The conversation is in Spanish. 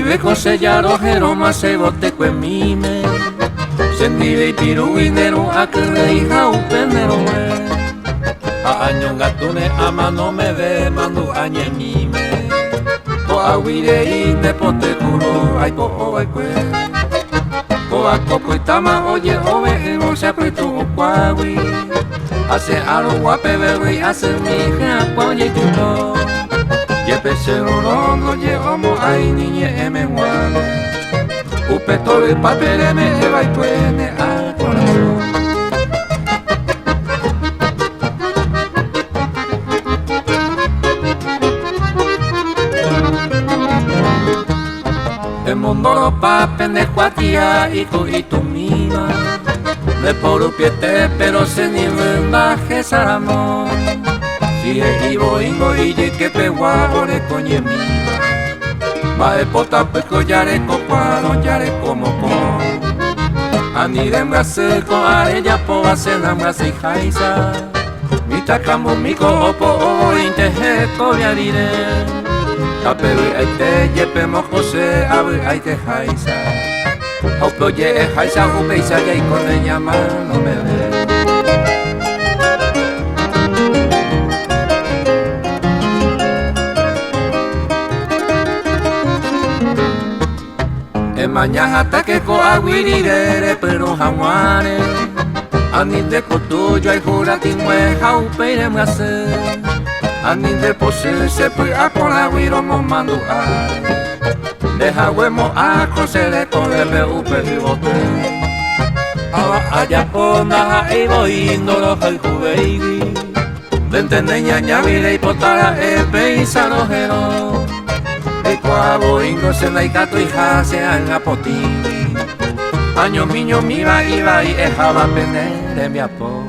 viejo sellaro jeroma se bote cuemime sendile y piruinero a que reija un penero a año gatune a mano me ve mando añemime po aguire y me pote curo ay po o cue po a copo y tama oye ove no se aprieto cuawi hace aro guape bebé hace mi hija cuaye y tuto yepe cero no llevamos ay niñe me guano upe todo el papel me lleva y tuene al corazón. El mundo lo pa pendejo a tía hijo y tu mima de por un piete pero se ni vendaje saramón si es ibo ingo y ye que pegua ore coñe mima va de pota pesco yare cocuado yare como con ani de mbrase con arella po hace nambrase jaisa mi tacamo mi opo o inteje cobiarire pero hay te yepe mojose abre hay te jaisa opo ye jaisa upeisa y con ella mano me ve mañana hasta que coaguirire pero jamuare ani de cotuyo ay jurati mueja un peire me hace ani de pose se puede a con aguiro mo mando a deja huemo a cosele con el upe y bote allá ponda y voy indolo el juveigui vente neña ñavire y potara el peisano jero Cuavo ingo se na gato y jase an apoti año miño mi va y ejaba penere mi apo